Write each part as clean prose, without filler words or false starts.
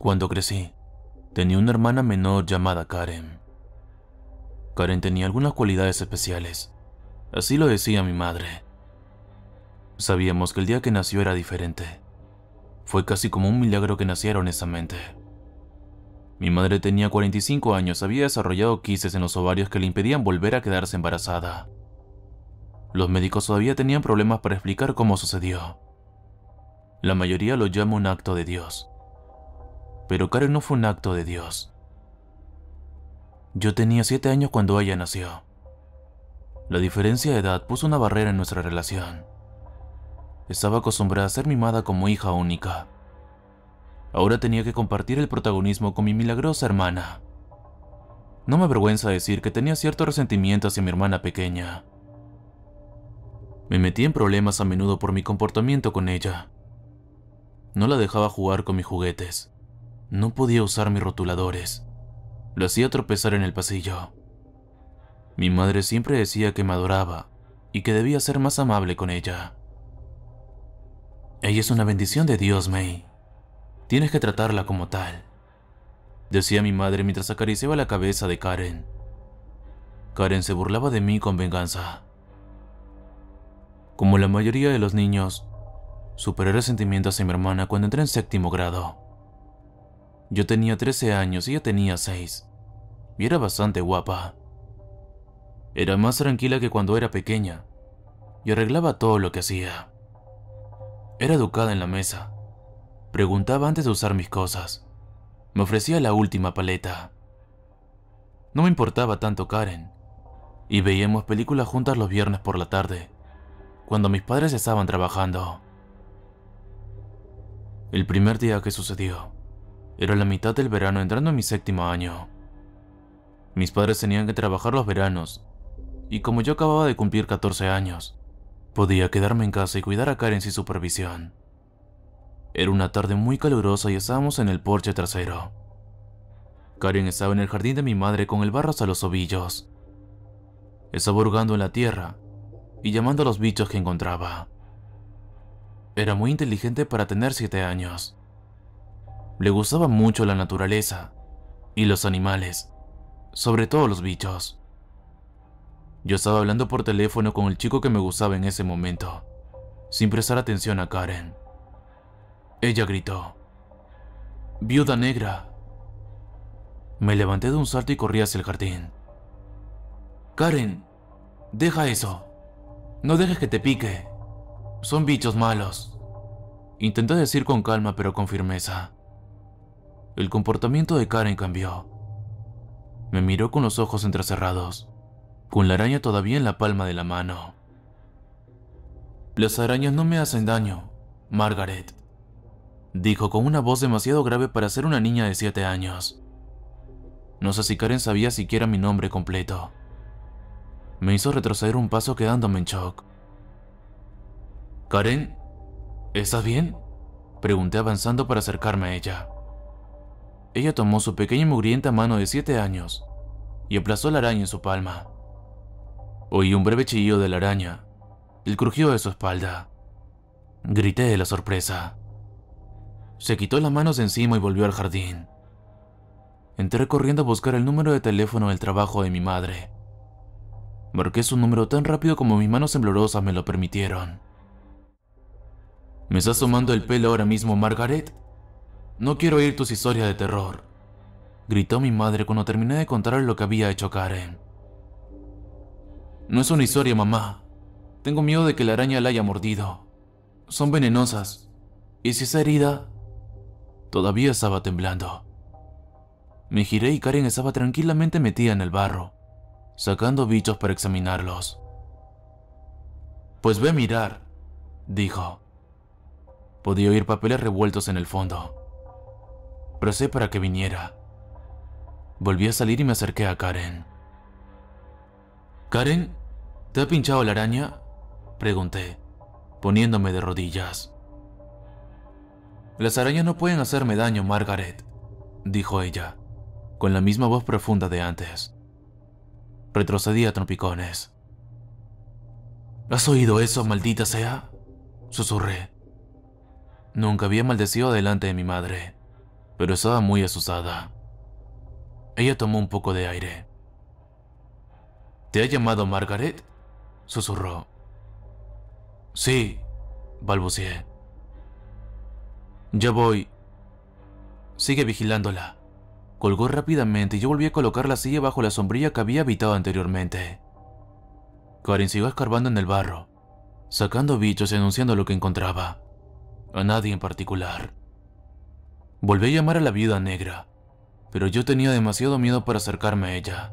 Cuando crecí, tenía una hermana menor llamada Karen. Karen tenía algunas cualidades especiales, así lo decía mi madre. Sabíamos que el día que nació era diferente. Fue casi como un milagro que naciera honestamente. Mi madre tenía 45 años, había desarrollado quistes en los ovarios que le impedían volver a quedarse embarazada. Los médicos todavía tenían problemas para explicar cómo sucedió. La mayoría lo llama un acto de Dios. Pero Karen no fue un acto de Dios. Yo tenía 7 años cuando ella nació. La diferencia de edad puso una barrera en nuestra relación. Estaba acostumbrada a ser mimada como hija única. Ahora tenía que compartir el protagonismo con mi milagrosa hermana. No me avergüenza decir que tenía cierto resentimiento hacia mi hermana pequeña. Me metí en problemas a menudo por mi comportamiento con ella. No la dejaba jugar con mis juguetes. No podía usar mis rotuladores. Lo hacía tropezar en el pasillo. Mi madre siempre decía que me adoraba y que debía ser más amable con ella. Ella es una bendición de Dios, May. Tienes que tratarla como tal, decía mi madre mientras acariciaba la cabeza de Karen. Karen se burlaba de mí con venganza. Como la mayoría de los niños, superé resentimiento hacia mi hermana cuando entré en 7º grado. Yo tenía 13 años y ella tenía 6, y era bastante guapa. Era más tranquila que cuando era pequeña, y arreglaba todo lo que hacía. Era educada en la mesa. Preguntaba antes de usar mis cosas. Me ofrecía la última paleta. No me importaba tanto Karen, y veíamos películas juntas los viernes por la tarde, cuando mis padres estaban trabajando. El primer día que sucedió, era la mitad del verano entrando en mi 7º año. Mis padres tenían que trabajar los veranos, y como yo acababa de cumplir 14 años, podía quedarme en casa y cuidar a Karen sin supervisión. Era una tarde muy calurosa y estábamos en el porche trasero. Karen estaba en el jardín de mi madre con el barro hasta los ovillos. Estaba hurgando en la tierra y llamando a los bichos que encontraba. Era muy inteligente para tener 7 años. Le gustaba mucho la naturaleza y los animales, sobre todo los bichos. Yo estaba hablando por teléfono con el chico que me gustaba en ese momento, sin prestar atención a Karen. Ella gritó: «¡Viuda negra!». Me levanté de un salto y corrí hacia el jardín. «Karen, deja eso. No dejes que te pique. Son bichos malos», intenté decir con calma pero con firmeza. El comportamiento de Karen cambió. Me miró con los ojos entrecerrados, con la araña todavía en la palma de la mano. «Las arañas no me hacen daño, Margaret», dijo con una voz demasiado grave para ser una niña de 7 años. No sé si Karen sabía siquiera mi nombre completo. Me hizo retroceder un paso quedándome en shock. «Karen, ¿estás bien?», pregunté avanzando para acercarme a ella. Ella tomó su pequeña y mugrienta mano de 7 años y aplastó la araña en su palma. Oí un breve chillido de la araña, el crujido de su espalda. Grité de la sorpresa. Se quitó las manos de encima y volvió al jardín. Entré corriendo a buscar el número de teléfono del trabajo de mi madre. Marqué su número tan rápido como mis manos temblorosas me lo permitieron. «¿Me estás tomando el pelo ahora mismo, Margaret? No quiero oír tus historias de terror», gritó mi madre cuando terminé de contarle lo que había hecho Karen. «No es una historia, mamá. Tengo miedo de que la araña la haya mordido. Son venenosas. ¿Y si esa herida?». Todavía estaba temblando. Me giré y Karen estaba tranquilamente metida en el barro, sacando bichos para examinarlos. «Pues ve a mirar», dijo. Podía oír papeles revueltos en el fondo. Presé para que viniera. Volví a salir y me acerqué a Karen. «¿Karen, te ha pinchado la araña?», pregunté, poniéndome de rodillas. «Las arañas no pueden hacerme daño, Margaret», dijo ella, con la misma voz profunda de antes. Retrocedí a trompicones. «¿Has oído eso, maldita sea?», susurré. Nunca había maldecido delante de mi madre. pero estaba muy asustada. Ella tomó un poco de aire. ¿Te ha llamado Margaret?, susurró. Sí, balbuceé. Ya voy. Sigue vigilándola. Colgó rápidamente y yo volví a colocar la silla bajo la sombrilla que había habitado anteriormente. Karen siguió escarbando en el barro, sacando bichos y anunciando lo que encontraba. A nadie en particular. Volví a llamar a la viuda negra, pero yo tenía demasiado miedo para acercarme a ella.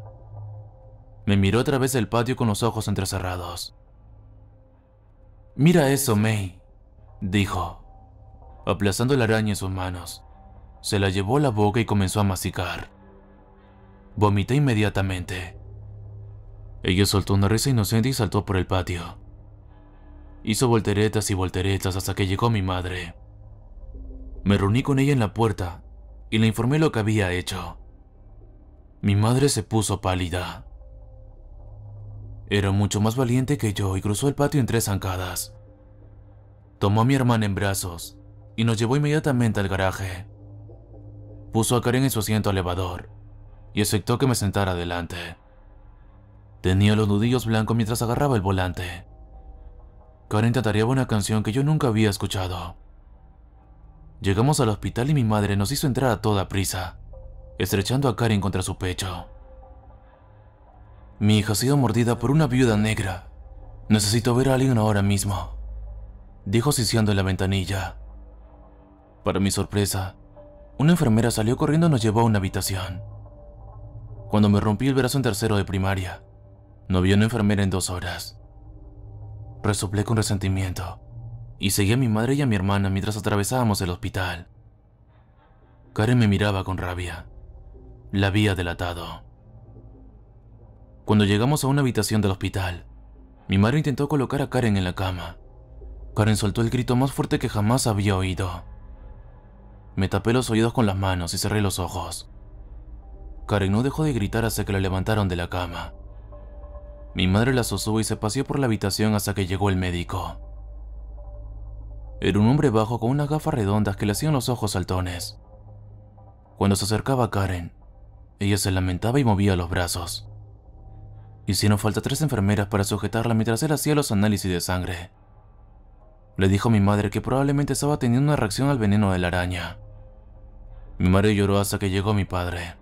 Me miró a través del patio con los ojos entrecerrados. «Mira eso, May», dijo, aplastando la araña en sus manos. Se la llevó a la boca y comenzó a masticar. Vomité inmediatamente. Ella soltó una risa inocente y saltó por el patio. Hizo volteretas y volteretas hasta que llegó mi madre. Me reuní con ella en la puerta y le informé lo que había hecho. Mi madre se puso pálida. Era mucho más valiente que yo y cruzó el patio en 3 zancadas. Tomó a mi hermana en brazos y nos llevó inmediatamente al garaje. Puso a Karen en su asiento elevador y aceptó que me sentara adelante. Tenía los nudillos blancos mientras agarraba el volante. Karen tatareaba una canción que yo nunca había escuchado. Llegamos al hospital y mi madre nos hizo entrar a toda prisa, estrechando a Karen contra su pecho. Mi hija ha sido mordida por una viuda negra. Necesito ver a alguien ahora mismo, dijo siseando en la ventanilla. Para mi sorpresa, una enfermera salió corriendo y nos llevó a una habitación. Cuando me rompí el brazo en tercero de primaria, no vi a una enfermera en 2 horas. Resoplé con resentimiento y seguí a mi madre y a mi hermana mientras atravesábamos el hospital. Karen me miraba con rabia. La había delatado. Cuando llegamos a una habitación del hospital, mi madre intentó colocar a Karen en la cama. Karen soltó el grito más fuerte que jamás había oído. Me tapé los oídos con las manos y cerré los ojos. Karen no dejó de gritar hasta que la levantaron de la cama. Mi madre la sostuvo y se paseó por la habitación hasta que llegó el médico. Era un hombre bajo con unas gafas redondas que le hacían los ojos saltones. Cuando se acercaba a Karen, ella se lamentaba y movía los brazos. Hicieron falta 3 enfermeras para sujetarla mientras él hacía los análisis de sangre. Le dijo a mi madre que probablemente estaba teniendo una reacción al veneno de la araña. Mi madre lloró hasta que llegó mi padre.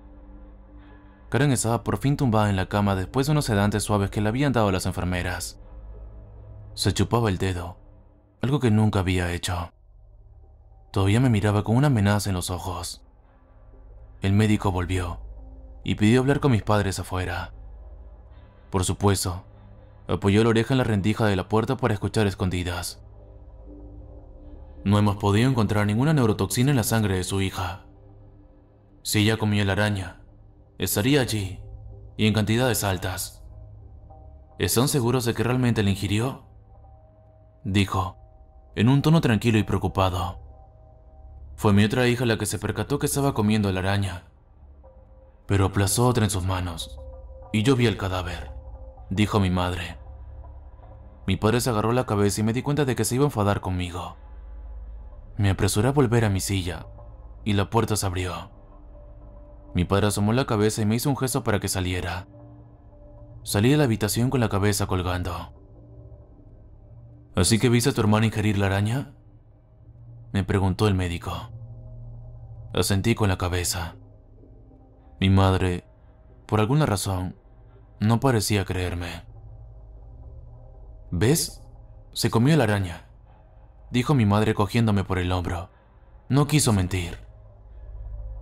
Karen estaba por fin tumbada en la cama después de unos sedantes suaves que le habían dado las enfermeras. Se chupaba el dedo, algo que nunca había hecho. Todavía me miraba con una amenaza en los ojos. El médico volvió y pidió hablar con mis padres afuera. Por supuesto, apoyó la oreja en la rendija de la puerta para escuchar escondidas. No hemos podido encontrar ninguna neurotoxina en la sangre de su hija. Si ella comió la araña, estaría allí, y en cantidades altas. ¿Están seguros de que realmente la ingirió?, dijo, en un tono tranquilo y preocupado. Fue mi otra hija la que se percató que estaba comiendo la araña, pero aplazó otra en sus manos, y yo vi el cadáver, dijo mi madre. Mi padre se agarró la cabeza y me di cuenta de que se iba a enfadar conmigo. Me apresuré a volver a mi silla, y la puerta se abrió. Mi padre asomó la cabeza y me hizo un gesto para que saliera. Salí de la habitación con la cabeza colgando. ¿Así que viste a tu hermana ingerir la araña?, me preguntó el médico. Asentí con la cabeza. Mi madre, por alguna razón, no parecía creerme. ¿Ves? Se comió la araña, dijo mi madre cogiéndome por el hombro. No quiso mentir.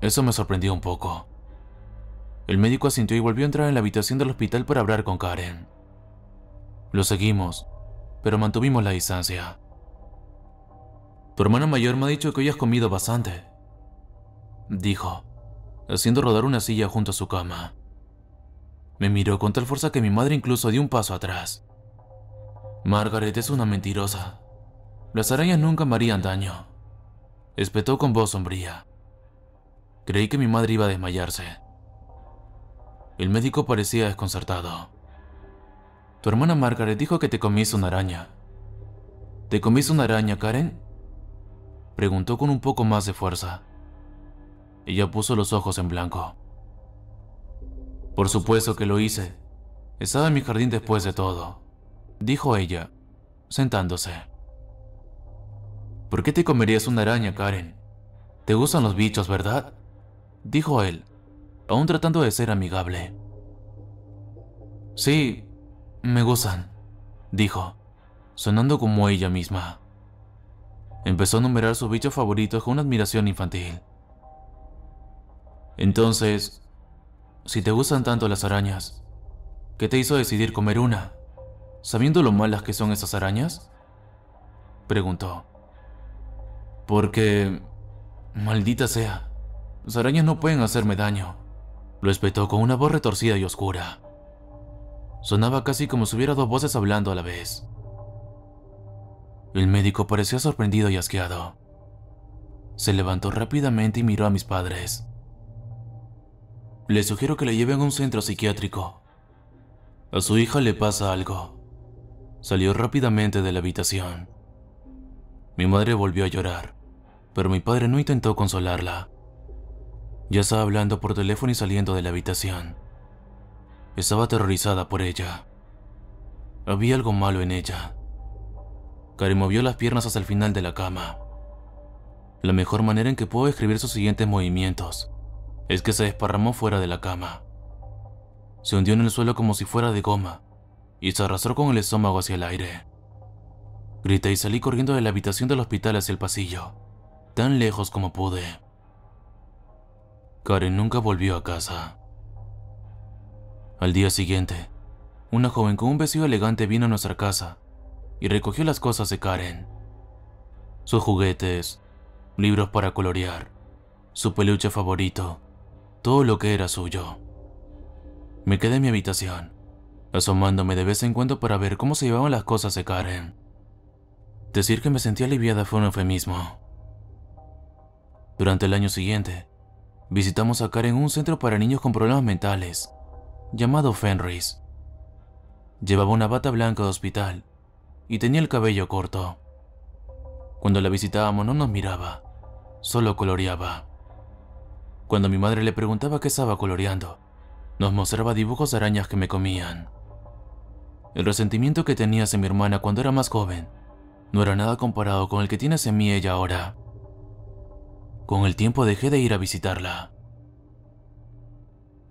Eso me sorprendió un poco. El médico asintió y volvió a entrar en la habitación del hospital para hablar con Karen. Lo seguimos, pero mantuvimos la distancia. Tu hermana mayor me ha dicho que hoy has comido bastante, dijo, haciendo rodar una silla junto a su cama. Me miró con tal fuerza que mi madre incluso dio un paso atrás. Margaret es una mentirosa. Las arañas nunca me harían daño, espetó con voz sombría. Creí que mi madre iba a desmayarse. El médico parecía desconcertado. Tu hermana Margaret dijo que te comiste una araña. ¿Te comiste una araña, Karen?, preguntó con un poco más de fuerza. Ella puso los ojos en blanco. Por supuesto que lo hice. Estaba en mi jardín después de todo, dijo ella, sentándose. ¿Por qué te comerías una araña, Karen? ¿Te gustan los bichos, verdad? Dijo él, aún tratando de ser amigable. Sí, me gustan, dijo, sonando como ella misma. Empezó a enumerar sus bichos favoritos con una admiración infantil. Entonces, si te gustan tanto las arañas, ¿qué te hizo decidir comer una, sabiendo lo malas que son esas arañas? Preguntó. Porque, maldita sea, las arañas no pueden hacerme daño, lo espetó con una voz retorcida y oscura. Sonaba casi como si hubiera dos voces hablando a la vez. El médico parecía sorprendido y asqueado. Se levantó rápidamente y miró a mis padres. Le sugiero que le lleven a un centro psiquiátrico. A su hija le pasa algo. Salió rápidamente de la habitación. Mi madre volvió a llorar, pero mi padre no intentó consolarla. Ya estaba hablando por teléfono y saliendo de la habitación. Estaba aterrorizada por ella. Había algo malo en ella. Karen movió las piernas hasta el final de la cama. La mejor manera en que puedo describir sus siguientes movimientos es que se desparramó fuera de la cama. Se hundió en el suelo como si fuera de goma y se arrastró con el estómago hacia el aire. Grité y salí corriendo de la habitación del hospital hacia el pasillo, tan lejos como pude. Karen nunca volvió a casa. Al día siguiente, una joven con un vestido elegante vino a nuestra casa y recogió las cosas de Karen. Sus juguetes, libros para colorear, su peluche favorito, todo lo que era suyo. Me quedé en mi habitación, asomándome de vez en cuando para ver cómo se llevaban las cosas de Karen. Decir que me sentía aliviada fue un eufemismo. Durante el año siguiente, visitamos a Karen en un centro para niños con problemas mentales, llamado Fenris. Llevaba una bata blanca de hospital y tenía el cabello corto. Cuando la visitábamos no nos miraba, solo coloreaba. Cuando mi madre le preguntaba qué estaba coloreando, nos mostraba dibujos de arañas que me comían. El resentimiento que tenía hacia mi hermana cuando era más joven no era nada comparado con el que tiene hacia mí ella ahora. Con el tiempo dejé de ir a visitarla.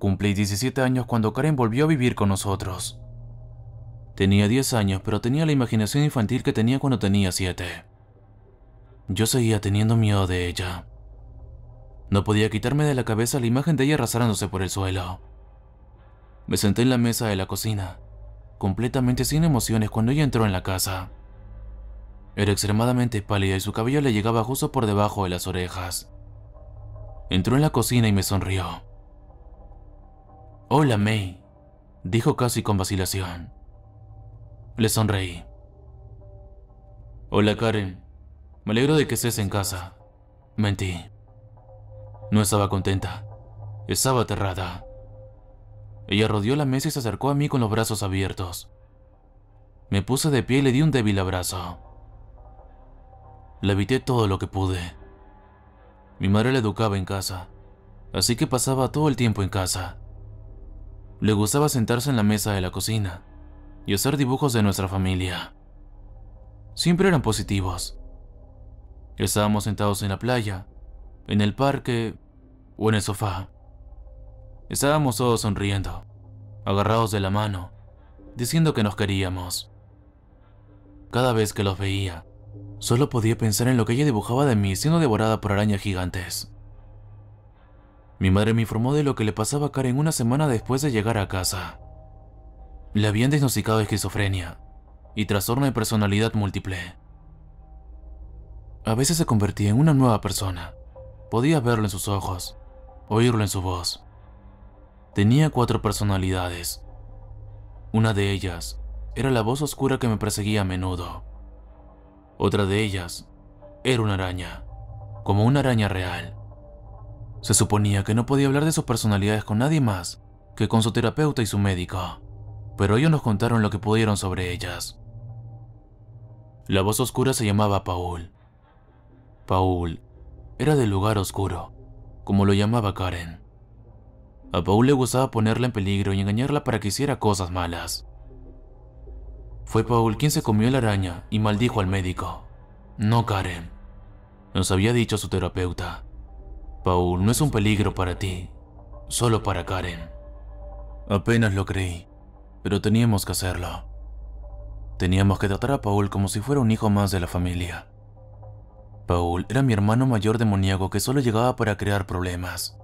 Cumplí 17 años cuando Karen volvió a vivir con nosotros. Tenía 10 años, pero tenía la imaginación infantil que tenía cuando tenía 7. Yo seguía teniendo miedo de ella. No podía quitarme de la cabeza la imagen de ella arrastrándose por el suelo. Me senté en la mesa de la cocina, completamente sin emociones cuando ella entró en la casa. Era extremadamente pálida y su cabello le llegaba justo por debajo de las orejas. Entró en la cocina y me sonrió. «Hola, May», dijo casi con vacilación. Le sonreí. «Hola, Karen. Me alegro de que estés en casa». Mentí. No estaba contenta. Estaba aterrada. Ella rodeó la mesa y se acercó a mí con los brazos abiertos. Me puse de pie y le di un débil abrazo. La evité todo lo que pude. Mi madre la educaba en casa, así que pasaba todo el tiempo en casa. Le gustaba sentarse en la mesa de la cocina y hacer dibujos de nuestra familia. Siempre eran positivos. Estábamos sentados en la playa, en el parque o en el sofá. Estábamos todos sonriendo, agarrados de la mano, diciendo que nos queríamos. Cada vez que los veía, solo podía pensar en lo que ella dibujaba de mí siendo devorada por arañas gigantes. Mi madre me informó de lo que le pasaba a Karen una semana después de llegar a casa. Le habían diagnosticado esquizofrenia y trastorno de personalidad múltiple. A veces se convertía en una nueva persona. Podía verlo en sus ojos, oírlo en su voz. Tenía 4 personalidades. Una de ellas era la voz oscura que me perseguía a menudo. Otra de ellas era una araña, como una araña real. Se suponía que no podía hablar de sus personalidades con nadie más que con su terapeuta y su médico, pero ellos nos contaron lo que pudieron sobre ellas. La voz oscura se llamaba Paul. Paul era del lugar oscuro, como lo llamaba Karen. A Paul le gustaba ponerla en peligro y engañarla para que hiciera cosas malas. Fue Paul quien se comió la araña y maldijo al médico, no Karen. Nos había dicho su terapeuta. Paul no es un peligro para ti, solo para Karen. Apenas lo creí, pero teníamos que hacerlo. Teníamos que tratar a Paul como si fuera un hijo más de la familia. Paul era mi hermano mayor demoníaco que solo llegaba para crear problemas.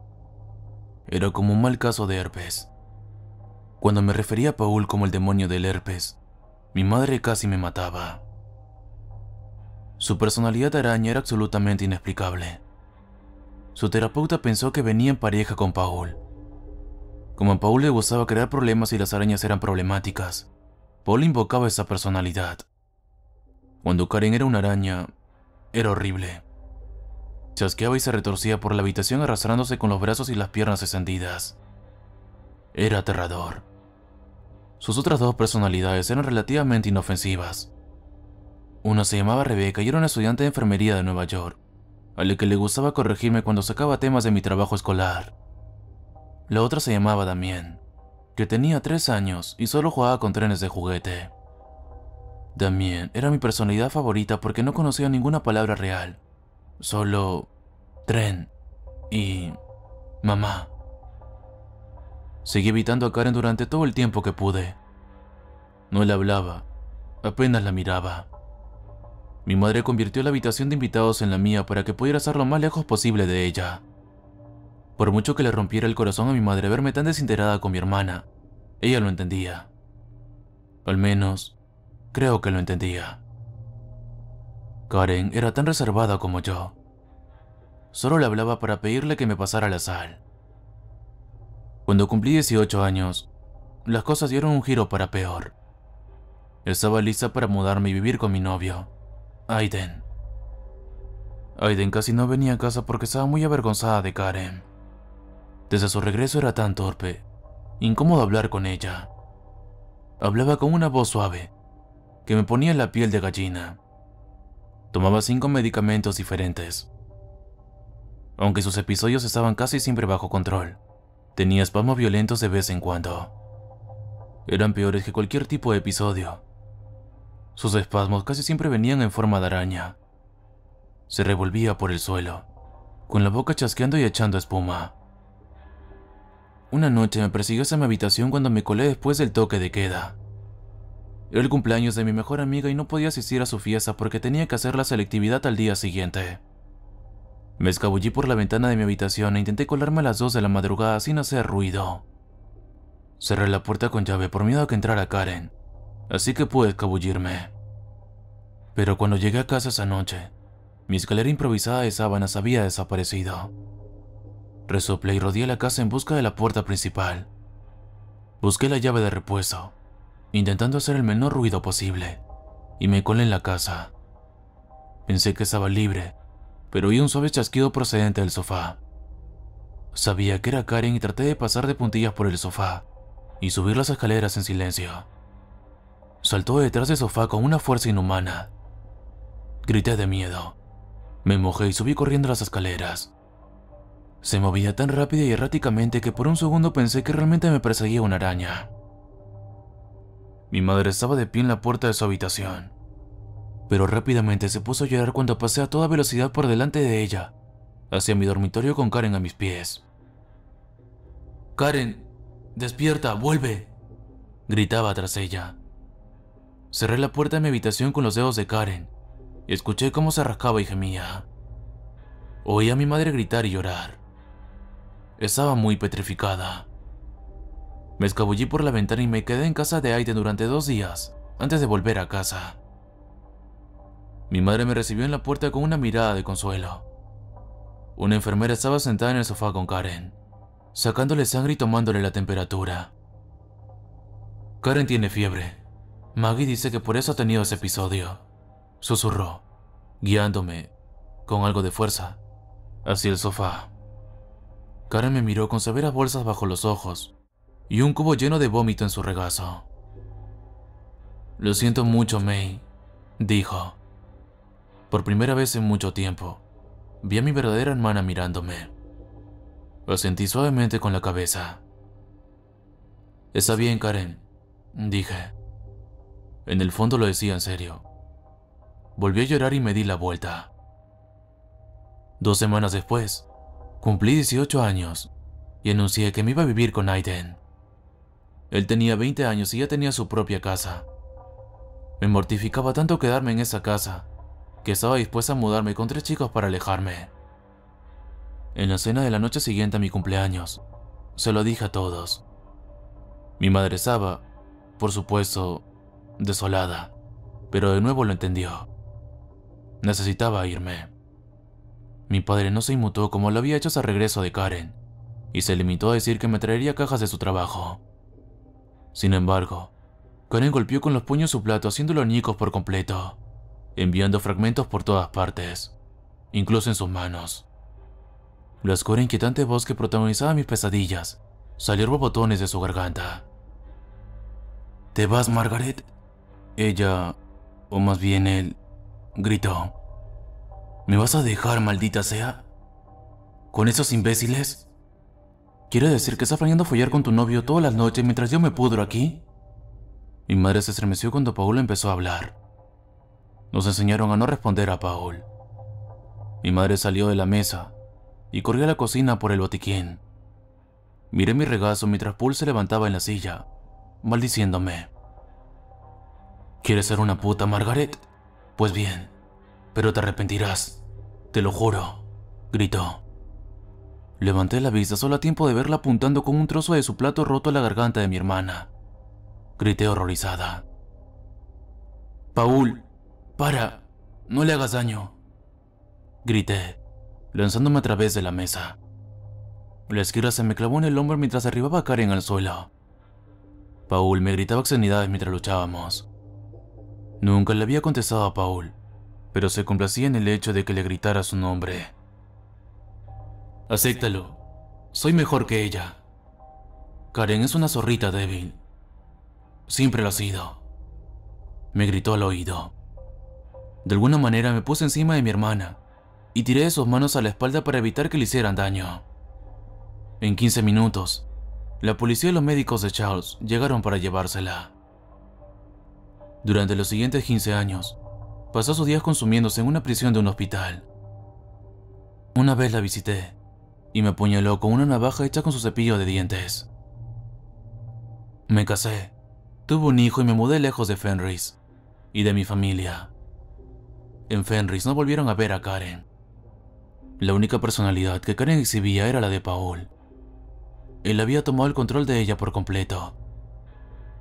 Era como un mal caso de herpes. Cuando me refería a Paul como el demonio del herpes, mi madre casi me mataba. Su personalidad de araña era absolutamente inexplicable. Su terapeuta pensó que venía en pareja con Paul. Como a Paul le gustaba crear problemas y las arañas eran problemáticas, Paul invocaba esa personalidad. Cuando Karen era una araña, era horrible. Chasqueaba y se retorcía por la habitación arrastrándose con los brazos y las piernas extendidas. Era aterrador. Sus otras dos personalidades eran relativamente inofensivas. Una se llamaba Rebecca y era una estudiante de enfermería de Nueva York, a la que le gustaba corregirme cuando sacaba temas de mi trabajo escolar. La otra se llamaba Damien, que tenía 3 años y solo jugaba con trenes de juguete. Damien era mi personalidad favorita porque no conocía ninguna palabra real, solo tren y mamá. Seguí evitando a Karen durante todo el tiempo que pude. No le hablaba, apenas la miraba. Mi madre convirtió la habitación de invitados en la mía para que pudiera estar lo más lejos posible de ella. Por mucho que le rompiera el corazón a mi madre verme tan desinteresada con mi hermana, ella lo entendía. Al menos, creo que lo entendía. Karen era tan reservada como yo. Solo le hablaba para pedirle que me pasara la sal. Cuando cumplí 18 años, las cosas dieron un giro para peor. Estaba lista para mudarme y vivir con mi novio, Aiden. Aiden casi no venía a casa porque estaba muy avergonzada de Karen. Desde su regreso era tan torpe, incómodo hablar con ella. Hablaba con una voz suave, que me ponía la piel de gallina. Tomaba 5 medicamentos diferentes. Aunque sus episodios estaban casi siempre bajo control, tenía espasmos violentos de vez en cuando. Eran peores que cualquier tipo de episodio. Sus espasmos casi siempre venían en forma de araña. Se revolvía por el suelo, con la boca chasqueando y echando espuma. Una noche me persiguió hacia mi habitación cuando me colé después del toque de queda. Era el cumpleaños de mi mejor amiga y no podía asistir a su fiesta porque tenía que hacer la selectividad al día siguiente. Me escabullí por la ventana de mi habitación e intenté colarme a las 2 de la madrugada sin hacer ruido. Cerré la puerta con llave por miedo a que entrara Karen, así que pude escabullirme. Pero cuando llegué a casa esa noche, mi escalera improvisada de sábanas había desaparecido. Resoplé y rodeé la casa en busca de la puerta principal. Busqué la llave de repuesto, intentando hacer el menor ruido posible, y me colé en la casa. Pensé que estaba libre, pero oí un suave chasquido procedente del sofá. Sabía que era Karen y traté de pasar de puntillas por el sofá y subir las escaleras en silencio. Saltó detrás del sofá con una fuerza inhumana. Grité de miedo. Me mojé y subí corriendo las escaleras. Se movía tan rápida y erráticamente que por un segundo pensé que realmente me perseguía una araña. Mi madre estaba de pie en la puerta de su habitación, pero rápidamente se puso a llorar cuando pasé a toda velocidad por delante de ella, hacia mi dormitorio con Karen a mis pies. «Karen, despierta, vuelve», gritaba tras ella. Cerré la puerta de mi habitación con los dedos de Karen y escuché cómo se rascaba y gemía. Oí a mi madre gritar y llorar. Estaba muy petrificada. Me escabullí por la ventana y me quedé en casa de Aiden durante 2 días antes de volver a casa. Mi madre me recibió en la puerta con una mirada de consuelo. Una enfermera estaba sentada en el sofá con Karen, sacándole sangre y tomándole la temperatura. «Karen tiene fiebre. Maggie dice que por eso ha tenido ese episodio», susurró, guiándome, con algo de fuerza, hacia el sofá. Karen me miró con severas bolsas bajo los ojos y un cubo lleno de vómito en su regazo. «Lo siento mucho, May», dijo. Por primera vez en mucho tiempo, vi a mi verdadera hermana mirándome. Asentí suavemente con la cabeza. Está bien, Karen, dije. En el fondo lo decía en serio. Volví a llorar y me di la vuelta. 2 semanas después, cumplí 18 años y anuncié que me iba a vivir con Aiden. Él tenía 20 años y ya tenía su propia casa. Me mortificaba tanto quedarme en esa casa que estaba dispuesta a mudarme con 3 chicos para alejarme. En la cena de la noche siguiente a mi cumpleaños, se lo dije a todos. Mi madre estaba, por supuesto, desolada, pero de nuevo lo entendió. Necesitaba irme. Mi padre no se inmutó como lo había hecho hasta el regreso de Karen, y se limitó a decir que me traería cajas de su trabajo. Sin embargo, Karen golpeó con los puños su plato haciéndolo añicos por completo, enviando fragmentos por todas partes, incluso en sus manos. La oscura e inquietante voz que protagonizaba mis pesadillas salió a borbotones de su garganta. ¿Te vas, Margaret? Ella, o más bien él, gritó. ¿Me vas a dejar, maldita sea? ¿Con esos imbéciles? ¿Quiere decir que estás planeando follar con tu novio todas las noches mientras yo me pudro aquí? Mi madre se estremeció cuando Paul empezó a hablar. Nos enseñaron a no responder a Paul. Mi madre salió de la mesa y corrió a la cocina por el botiquín. Miré mi regazo mientras Paul se levantaba en la silla, maldiciéndome. ¿Quieres ser una puta, Margaret? Pues bien, pero te arrepentirás, te lo juro, gritó. Levanté la vista solo a tiempo de verla apuntando con un trozo de su plato roto a la garganta de mi hermana. Grité horrorizada. Paul, para, no le hagas daño, grité, lanzándome a través de la mesa. La esquirla se me clavó en el hombro mientras derribaba a Karen al suelo. Paul me gritaba obscenidades mientras luchábamos. Nunca le había contestado a Paul, pero se complacía en el hecho de que le gritara su nombre. Acéptalo, soy mejor que ella. Karen es una zorrita débil. Siempre lo ha sido. Me gritó al oído. De alguna manera me puse encima de mi hermana y tiré de sus manos a la espalda para evitar que le hicieran daño. En 15 minutos, la policía y los médicos de Charles llegaron para llevársela. Durante los siguientes 15 años, pasó sus días consumiéndose en una prisión de un hospital. Una vez la visité y me apuñaló con una navaja hecha con su cepillo de dientes. Me casé, tuve un hijo y me mudé lejos de Fenris y de mi familia. En Fenris no volvieron a ver a Karen. La única personalidad que Karen exhibía era la de Paul. Él había tomado el control de ella por completo.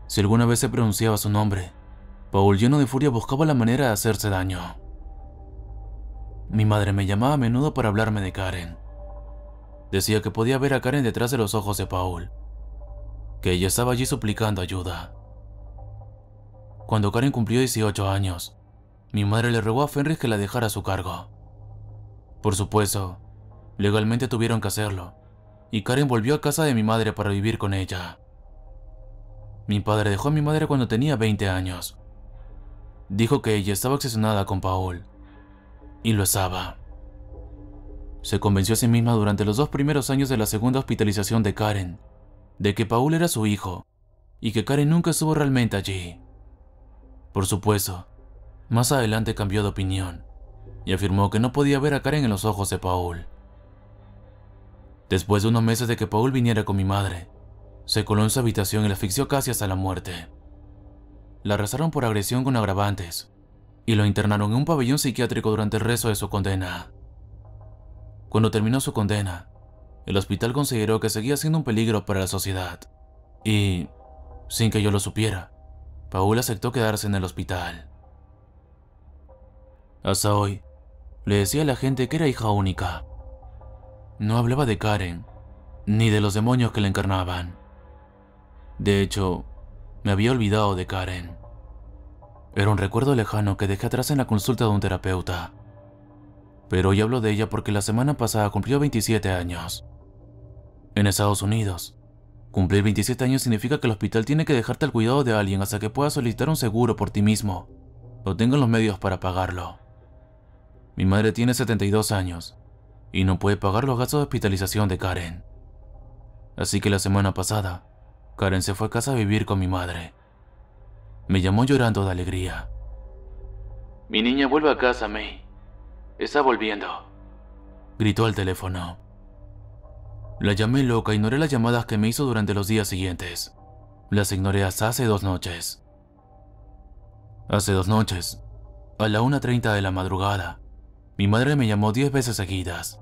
Si alguna vez se pronunciaba su nombre, Paul, lleno de furia, buscaba la manera de hacerse daño. Mi madre me llamaba a menudo para hablarme de Karen. Decía que podía ver a Karen detrás de los ojos de Paul, que ella estaba allí suplicando ayuda. Cuando Karen cumplió 18 años, mi madre le rogó a Fenris que la dejara a su cargo. Por supuesto, legalmente tuvieron que hacerlo, y Karen volvió a casa de mi madre para vivir con ella. Mi padre dejó a mi madre cuando tenía 20 años. Dijo que ella estaba obsesionada con Paul, y lo estaba. Se convenció a sí misma durante los 2 primeros años de la segunda hospitalización de Karen, de que Paul era su hijo, y que Karen nunca estuvo realmente allí. Por supuesto, más adelante cambió de opinión, y afirmó que no podía ver a Karen en los ojos de Paul. Después de unos meses de que Paul viniera con mi madre, se coló en su habitación y la asfixió casi hasta la muerte. La arrestaron por agresión con agravantes y lo internaron en un pabellón psiquiátrico durante el resto de su condena. Cuando terminó su condena, el hospital consideró que seguía siendo un peligro para la sociedad y, sin que yo lo supiera, Paul aceptó quedarse en el hospital. Hasta hoy, le decía a la gente que era hija única. No hablaba de Karen, ni de los demonios que la encarnaban. De hecho, me había olvidado de Karen. Era un recuerdo lejano que dejé atrás en la consulta de un terapeuta. Pero hoy hablo de ella porque la semana pasada cumplió 27 años. En Estados Unidos, cumplir 27 años significa que el hospital tiene que dejarte al cuidado de alguien hasta que puedas solicitar un seguro por ti mismo o tengas los medios para pagarlo. Mi madre tiene 72 años y no puede pagar los gastos de hospitalización de Karen. Así que la semana pasada, Karen se fue a casa a vivir con mi madre. Me llamó llorando de alegría. Mi niña vuelve a casa, May. Está volviendo. Gritó al teléfono. La llamé loca e ignoré las llamadas que me hizo durante los días siguientes. Las ignoré hasta hace 2 noches. Hace 2 noches, a la 1:30 de la madrugada, mi madre me llamó 10 veces seguidas.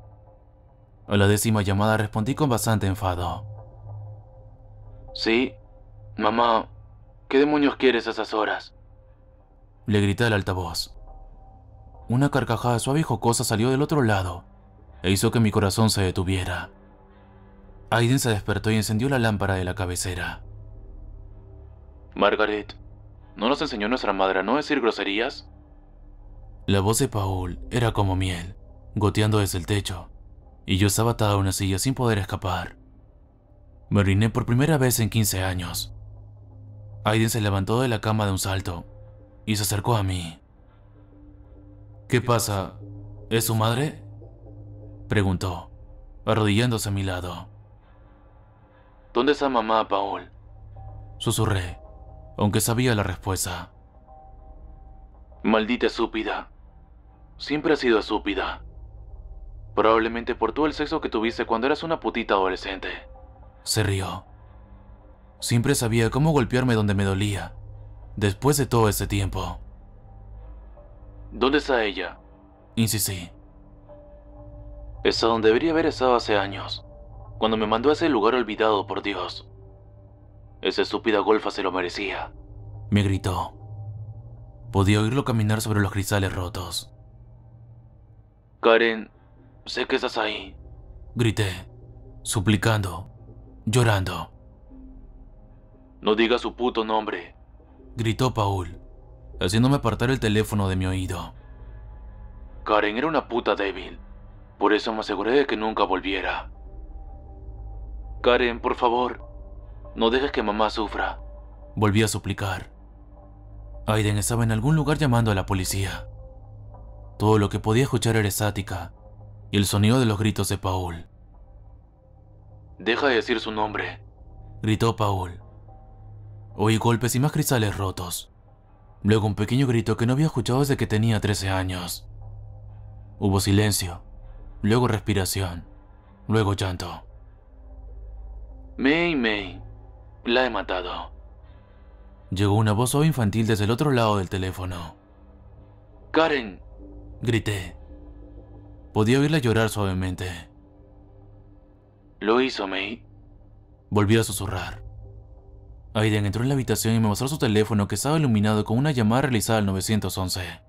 A la 10ª llamada respondí con bastante enfado. Sí, mamá, ¿qué demonios quieres a esas horas? Le grité al altavoz. Una carcajada suave y jocosa salió del otro lado e hizo que mi corazón se detuviera. Aiden se despertó y encendió la lámpara de la cabecera. Margaret, ¿no nos enseñó nuestra madre a no decir groserías? La voz de Paul era como miel, goteando desde el techo, y yo estaba atado a una silla sin poder escapar. Me oriné por primera vez en 15 años. Aiden se levantó de la cama de un salto y se acercó a mí. ¿Qué pasa? ¿Es su madre? Preguntó, arrodillándose a mi lado. ¿Dónde está mamá, Paul? Susurré, aunque sabía la respuesta. Maldita estúpida. Siempre has sido estúpida. Probablemente por todo el sexo que tuviste cuando eras una putita adolescente. Se rió. Siempre sabía cómo golpearme donde me dolía, después de todo ese tiempo. ¿Dónde está ella? Insistí. Está donde debería haber estado hace años, cuando me mandó a ese lugar olvidado por Dios. Esa estúpida golfa se lo merecía. Me gritó. Podía oírlo caminar sobre los cristales rotos. Karen, sé que estás ahí. Grité, suplicando, llorando. No digas su puto nombre, gritó Paul, haciéndome apartar el teléfono de mi oído. Karen era una puta débil, por eso me aseguré de que nunca volviera. Karen, por favor, no dejes que mamá sufra, volví a suplicar. Aiden estaba en algún lugar llamando a la policía. Todo lo que podía escuchar era estática y el sonido de los gritos de Paul. Deja de decir su nombre, gritó Paul. Oí golpes y más cristales rotos. Luego un pequeño grito que no había escuchado desde que tenía 13 años. Hubo silencio, luego respiración, luego llanto. May, la he matado. Llegó una voz suave infantil desde el otro lado del teléfono. Karen, grité. Podía oírla llorar suavemente. Lo hizo, May. Volví a susurrar. Aiden entró en la habitación y me mostró su teléfono que estaba iluminado con una llamada realizada al 911.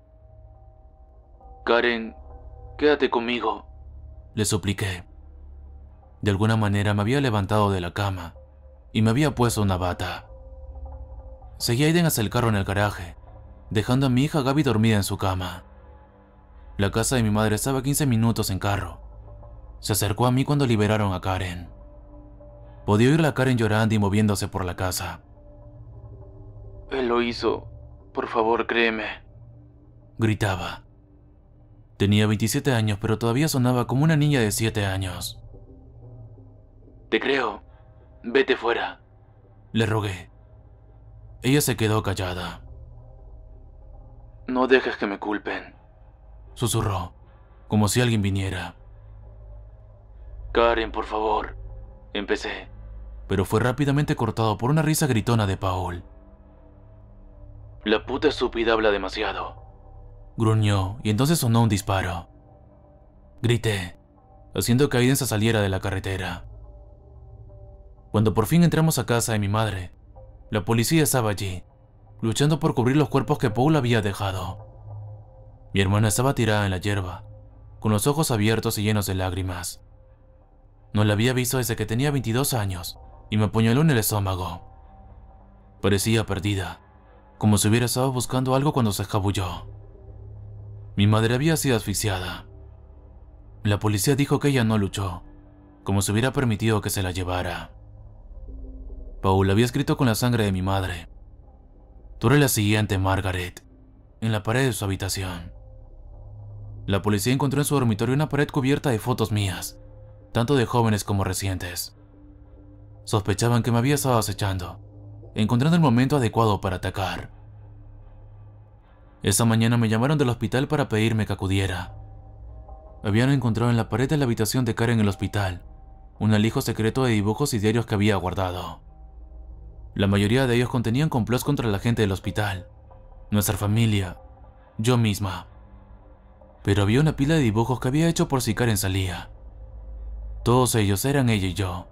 Karen, quédate conmigo, le supliqué. De alguna manera me había levantado de la cama y me había puesto una bata. Seguí a Aiden hasta el carro en el garaje, dejando a mi hija Gaby dormida en su cama. La casa de mi madre estaba a 15 minutos en carro. Se acercó a mí cuando liberaron a Karen. Podía oírla a Karen llorando y moviéndose por la casa. Él lo hizo. Por favor, créeme, gritaba. Tenía 27 años, pero todavía sonaba como una niña de 7 años. Te creo. Vete fuera, le rogué. Ella se quedó callada. No dejes que me culpen, susurró, como si alguien viniera. Karen, por favor, empecé, pero fue rápidamente cortado por una risa gritona de Paul. La puta estúpida habla demasiado, gruñó, y entonces sonó un disparo. Grité, haciendo que Aiden se saliera de la carretera. Cuando por fin entramos a casa de mi madre, la policía estaba allí, luchando por cubrir los cuerpos que Paul había dejado. Mi hermana estaba tirada en la hierba, con los ojos abiertos y llenos de lágrimas. No la había visto desde que tenía 22 años y me apuñaló en el estómago. Parecía perdida, como si hubiera estado buscando algo cuando se escabulló. Mi madre había sido asfixiada. La policía dijo que ella no luchó, como si hubiera permitido que se la llevara. Paul había escrito con la sangre de mi madre: "Tú eres la siguiente, Margaret", en la pared de su habitación. La policía encontró en su dormitorio una pared cubierta de fotos mías, tanto de jóvenes como recientes. Sospechaban que me había estado acechando, encontrando el momento adecuado para atacar. Esa mañana me llamaron del hospital para pedirme que acudiera. Habían encontrado en la pared de la habitación de Karen en el hospital un alijo secreto de dibujos y diarios que había guardado. La mayoría de ellos contenían complots contra la gente del hospital, nuestra familia, yo misma. Pero había una pila de dibujos que había hecho por si Karen salía. Todos ellos eran ella y yo,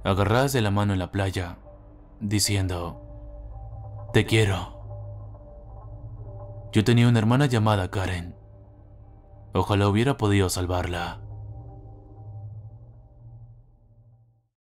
agarradas de la mano en la playa, diciendo: "Te quiero". Yo tenía una hermana llamada Karen. Ojalá hubiera podido salvarla.